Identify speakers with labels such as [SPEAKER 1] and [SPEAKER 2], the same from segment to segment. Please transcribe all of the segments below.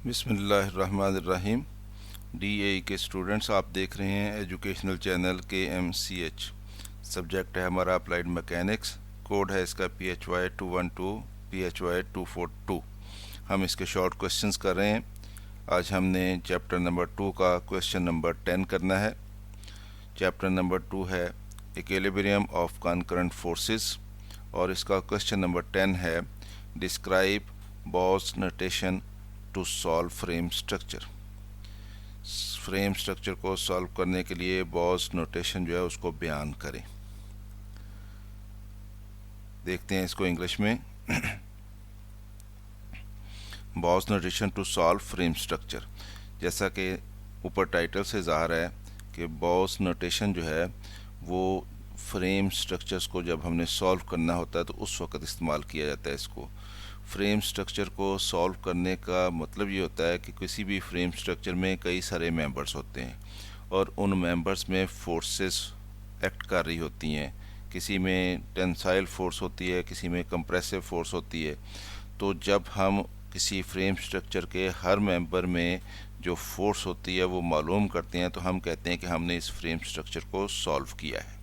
[SPEAKER 1] बिस्मिल्लाहिर्रहमानिर्रहीम। DAE के students, आप देख रहे हैं एजुकेशनल चैनल KMCH। सब्जेक्ट है हमारा अप्लाइड मैकेनिक्स। कोड है इसका PHY212 PHY242। हम इसके शॉर्ट क्वेश्चंस कर रहे हैं। आज हमने चैप्टर नंबर 2 का क्वेश्चन नंबर 10 करना है। चैप्टर नंबर 2 है इक्विलिब्रियम ऑफ कॉन्करेंट फोर्सेस और इसका क्वेश्चन नंबर 10 है describe bow's notation to solve frame structure. Frame structure को सॉल्व करने के लिए बॉस नोटेशन जो है उसको बयान करें। देखते हैं इसको इंग्लिश में। Bow's notation to solve frame structure, जैसा कि ऊपर टाइटल से ज़ाहिर है कि बॉस नोटेशन जो है वो फ्रेम स्ट्रक्चर्स को जब हमने सॉल्व करना होता है तो उस वक्त इस्तेमाल किया जाता है। इसको फ्रेम स्ट्रक्चर को सॉल्व करने का मतलब ये होता है कि किसी भी फ्रेम स्ट्रक्चर में कई सारे मेंबर्स होते हैं और उन मेंबर्स में फोर्सेस एक्ट कर रही होती हैं। किसी में टेंसाइल फोर्स होती है, किसी में कंप्रेसिव फोर्स होती है। तो जब हम किसी फ्रेम स्ट्रक्चर के हर मेंबर में जो फोर्स होती है वो मालूम करते हैं तो हम कहते हैं कि हमने इस फ्रेम स्ट्रक्चर को सॉल्व किया है।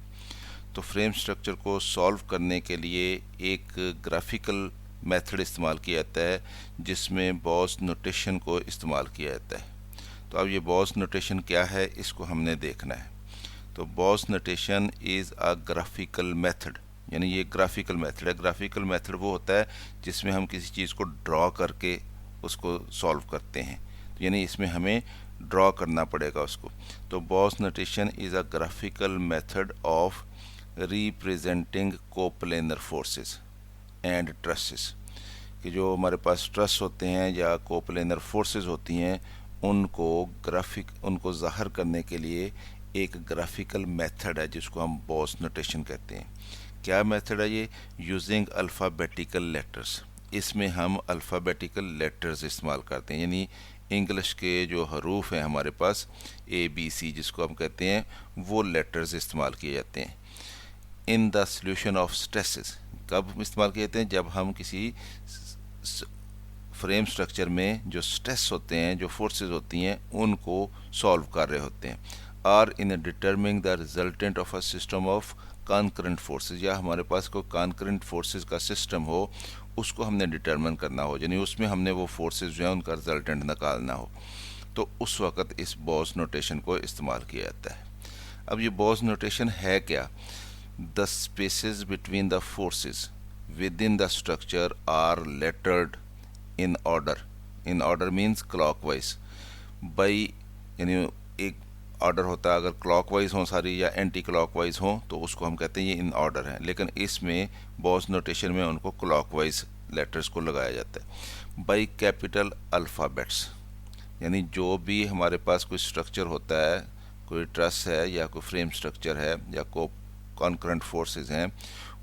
[SPEAKER 1] तो फ्रेम स्ट्रक्चर को सॉल्व करने के लिए एक ग्राफिकल मेथड इस्तेमाल किया जाता है जिसमें बॉस नोटेशन को इस्तेमाल किया जाता है। तो अब ये बॉस नोटेशन क्या है इसको हमने देखना है। तो boss notation is a graphical method, यानी ये ग्राफिकल मेथड है। ग्राफिकल मेथड वो होता है जिसमें हम किसी चीज़ को ड्रॉ करके उसको सॉल्व करते हैं। तो यानी इसमें हमें ड्रॉ करना पड़ेगा उसको। तो boss notation is a graphical method of representing coplanar forces and trusses, कि जो हमारे पास ट्रस होते हैं या कोप्लेनर फोर्सेस होती हैं उनको ज़ाहिर करने के लिए एक ग्राफिकल मेथड है जिसको हम बॉस नोटेशन कहते हैं। क्या मेथड है ये? Using alphabetical letters. इसमें हम अल्फ़ाबेटिकल लेटर्स इस्तेमाल करते हैं, यानी इंग्लिश के जो हरूफ हैं हमारे पास ABC जिसको हम कहते हैं वो लेटर्स इस्तेमाल किए जाते हैं। In the solution of stresses कब इस्तेमाल किए जाते हैं? जब हम किसी फ्रेम स्ट्रक्चर में जो स्ट्रेस होते हैं, जो फोर्सेस होती हैं, उनको सॉल्व कर रहे होते हैं। Are in determining the resultant of a system of concurrent forces, या हमारे पास कोई कॉन्करेंट फोर्सेस का सिस्टम हो उसको हमने डिटर्मिन करना हो, यानी उसमें हमने वो फोर्सेस जो है उनका रिजल्टेंट निकालना हो, तो उस वक्त इस बॉस नोटेशन को इस्तेमाल किया जाता है। अब ये बॉस नोटेशन है क्या? The spaces between the forces within the structure are lettered in order. In order means clockwise. By यानी एक ऑर्डर होता है, अगर क्लॉकवाइज हो सारी या एंटी क्लॉकवाइज हो तो उसको हम कहते हैं ये इन ऑर्डर है, लेकिन इसमें बॉस नोटेशन में उनको क्लॉकवाइज लेटर्स को लगाया जाता है। बाई कैपिटल अल्फ़ाबेट्स, यानी जो भी हमारे पास कोई स्ट्रक्चर होता है, कोई ट्रस है या कोई फ्रेम स्ट्रक्चर है या कोई कॉन्करेंट फोर्सेस हैं,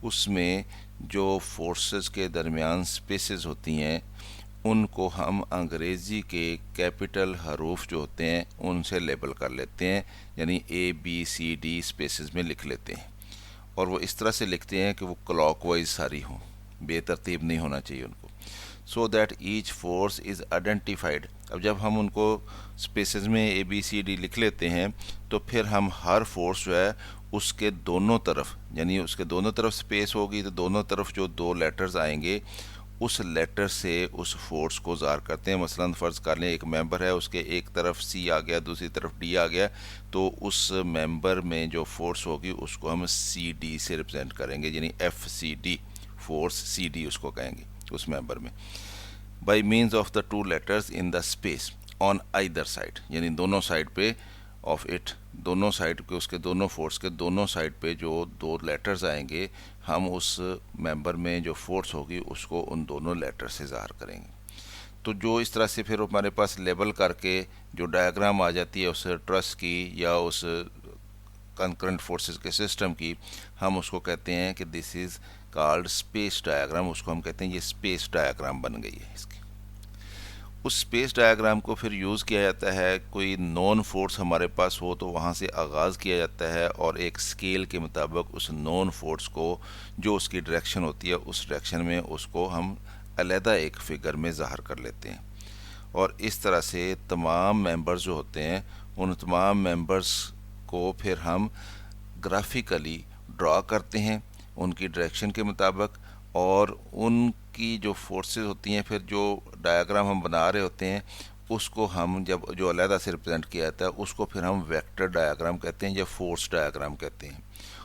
[SPEAKER 1] उसमें जो फोर्सेस के दरमियान स्पेसेस होती हैं उनको हम अंग्रेज़ी के कैपिटल हरूफ जो होते हैं उनसे लेबल कर लेते हैं, यानी ABCD स्पेसेस में लिख लेते हैं। और वो इस तरह से लिखते हैं कि वो क्लॉकवाइज सारी हों, बेतरतीब नहीं होना चाहिए उनको। So that each force is identified. अब जब हम उनको स्पेसेस में ABCD लिख लेते हैं तो फिर हम हर फोर्स जो है उसके दोनों तरफ, यानी उसके दोनों तरफ स्पेस होगी तो दोनों तरफ जो दो लेटर्स आएंगे उस लेटर से उस फोर्स को ज़ाहिर करते हैं। मसलन फ़र्ज़ कर लें एक मेंबर है, उसके एक तरफ C आ गया, दूसरी तरफ D आ गया, तो उस मेंबर में जो फोर्स होगी उसको हम CD से रिप्रेजेंट करेंगे, यानी FCD फोर्स CD उसको कहेंगे उस मेंबर में। By means of the two letters in the space on either side, यानी दोनों साइड पे ऑफ इट, दोनों साइड के उसके दोनों फोर्स के दोनों साइड पे जो दो लेटर्स आएंगे हम उस मेंबर में जो फोर्स होगी उसको उन दोनों लेटर से ज़ाहिर करेंगे। तो जो इस तरह से फिर हमारे पास लेबल करके जो डायग्राम आ जाती है उस ट्रस की या उस कॉन्करेंट फोर्सेस के सिस्टम की, हम उसको कहते हैं कि this is called space diagram. उसको हम कहते हैं ये स्पेस डायग्राम बन गई है इसकी। उस स्पेस डायग्राम को फिर यूज़ किया जाता है, कोई नॉन फोर्स हमारे पास हो तो वहाँ से आगाज़ किया जाता है और एक स्केल के मुताबिक उस नॉन फोर्स को जो उसकी डायरेक्शन होती है उस डायरेक्शन में उसको हम अलहदा एक फिगर में ज़ाहिर कर लेते हैं। اور اس طرح سے تمام ممبرز جو ہوتے ہیں ان تمام ممبرز کو پھر ہم گرافیکلی ڈرا کرتے ہیں ان کی ڈائریکشن کے مطابق، اور ان کی جو فورسز ہوتی ہیں پھر جو ڈایاگرام ہم بنا رہے ہوتے ہیں اس کو ہم جب جو علیحدہ سے ریپرزینٹ کیا جاتا ہے اس کو پھر ہم ویکٹر ڈایاگرام کہتے ہیں یا فورس ڈایاگرام کہتے ہیں۔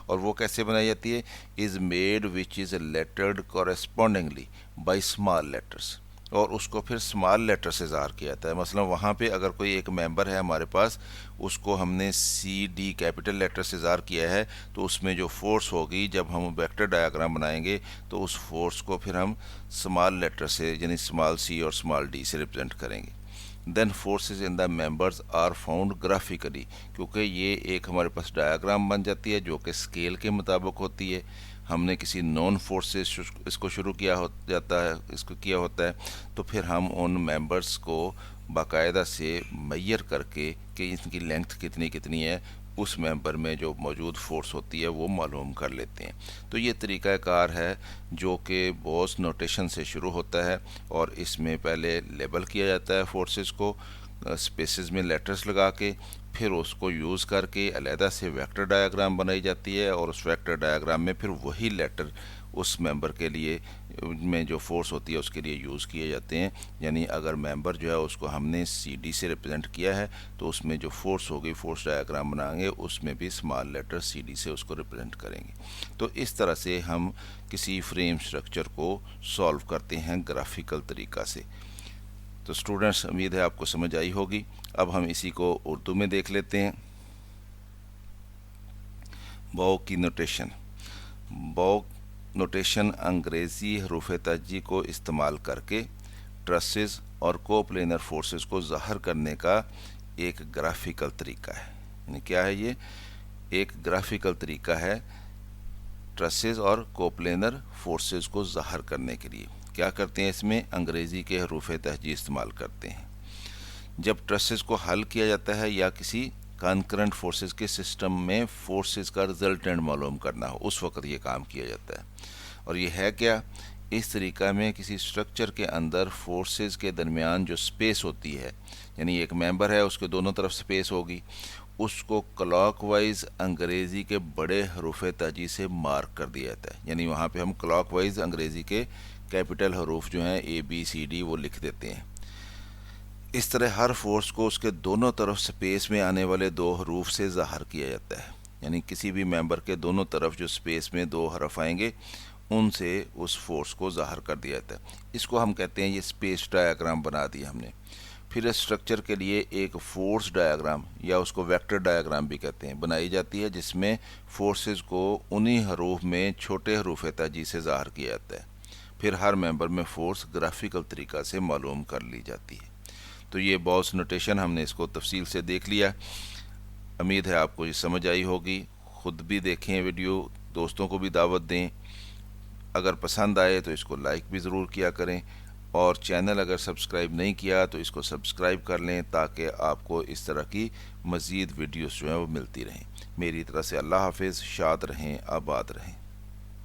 [SPEAKER 1] اور وہ کیسے بنائی جاتی ہے؟ Is made which is lettered correspondingly by small letters, اور اس کو پھر اسمال لیٹر سے ظاہر کیا جاتا ہے۔ مثلا وہاں پہ اگر کوئی ایک ممبر ہے ہمارے پاس، اس کو ہم نے سی ڈی کیپٹل لیٹر سے ظاہر کیا ہے، تو اس میں جو فورس ہوگی جب ہم ویکٹر ڈایاگرام بنائیں گے تو اس فورس کو پھر ہم اسمال لیٹر سے یعنی اسمال سی اور اسمال ڈی سے ریپرزینٹ کریں گے۔ Then forces in the members are found graphically, کیونکہ یہ ایک ہمارے پاس ڈایاگرام بن جاتی ہے جو کہ اسکیل کے مطابق ہوتی ہے۔ ہم نے کسی نون فورس سے اس کو شروع کیا ہوتا ہے تو پھر ہم ان ممبرس کو باقاعدہ سے میئر کر کے کہ ان کی لینتھ کتنی ہے اس ممبر میں جو موجود فورس ہوتی ہے وہ معلوم کر لیتے ہیں۔ تو یہ طریقہ کار ہے جو کہ بوس نوٹیشن سے شروع ہوتا ہے، اور اس میں پہلے لیبل کیا جاتا ہے فورسز کو اسپیسز میں لیٹرز لگا کے، پھر اس کو یوز کر کے علیحدہ سے ویکٹر ڈایاگرام بنائی جاتی ہے، اور اس ویکٹر ڈایاگرام میں پھر وہی لیٹر اس ممبر کے لیے میں جو فورس ہوتی ہے اس کے لیے یوز کیے جاتے ہیں۔ یعنی اگر ممبر جو ہے اس کو ہم نے سی ڈی سے ریپرزینٹ کیا ہے تو اس میں جو فورس ہوگی فورس ڈایاگرام بنائیں گے اس میں بھی اسمال لیٹر سی ڈی سے اس کو ریپرزینٹ کریں گے۔ تو اس طرح سے ہم کسی فریم سٹرکچر کو سالو کرتے ہیں گرافیکل طریقہ سے۔ تو اسٹوڈنٹس، امید ہے آپ کو سمجھ آئی ہوگی۔ اب ہم اسی کو اردو میں دیکھ لیتے ہیں۔ باؤ کی نوٹیشن۔ باؤ نوٹیشن انگریزی حروف تہجی کو استعمال کر کے ٹرسز اور کوپلینر فورسز کو ظاہر کرنے کا ایک گرافیکل طریقہ ہے۔ یعنی کیا ہے؟ یہ ایک گرافیکل طریقہ ہے ٹرسز اور کوپلینر فورسز کو ظاہر کرنے کے لیے۔ کیا کرتے ہیں؟ اس میں انگریزی کے حروف تہجی استعمال کرتے ہیں۔ جب ٹرسز کو حل کیا جاتا ہے یا کسی کانکرنٹ فورسز کے سسٹم میں فورسز کا رزلٹنٹ معلوم کرنا ہو، اس وقت یہ کام کیا جاتا ہے۔ اور یہ ہے کیا؟ اس طریقہ میں کسی سٹرکچر کے اندر فورسز کے درمیان جو سپیس ہوتی ہے، یعنی ایک ممبر ہے اس کے دونوں طرف سپیس ہوگی، اس کو کلاک وائز انگریزی کے بڑے حروف تہجی سے مارک کر دیا جاتا ہے۔ یعنی وہاں پہ ہم کلاک وائز انگریزی کے کیپٹل حروف جو ہیں ABCD وہ لکھ دیتے ہیں۔ اس طرح ہر فورس کو اس کے دونوں طرف سپیس میں آنے والے دو حروف سے ظاہر کیا جاتا ہے۔ یعنی کسی بھی ممبر کے دونوں طرف جو سپیس میں دو حرف آئیں گے ان سے اس فورس کو ظاہر کر دیا جاتا ہے۔ اس کو ہم کہتے ہیں یہ سپیس ڈایاگرام بنا دیا ہم نے۔ پھر اس سٹرکچر کے لیے ایک فورس ڈایاگرام یا اس کو ویکٹر ڈایاگرام بھی کہتے ہیں بنائی جاتی ہے، جس میں فورسز کو انہی حروف میں چھوٹے حروف تہجی سے ظاہر کیا جاتا ہے۔ پھر ہر ممبر میں فورس گرافیکل طریقہ سے معلوم کر لی جاتی ہے۔ تو یہ باؤس نوٹیشن ہم نے اس کو تفصیل سے دیکھ لیا۔ امید ہے آپ کو یہ سمجھ آئی ہوگی۔ خود بھی دیکھیں ویڈیو، دوستوں کو بھی دعوت دیں۔ اگر پسند آئے تو اس کو لائک بھی ضرور کیا کریں، اور چینل اگر سبسکرائب نہیں کیا تو اس کو سبسکرائب کر لیں تاکہ آپ کو اس طرح کی مزید ویڈیوز جو ہیں وہ ملتی رہیں۔ میری طرح سے اللہ حافظ، شاد رہیں، آباد رہیں۔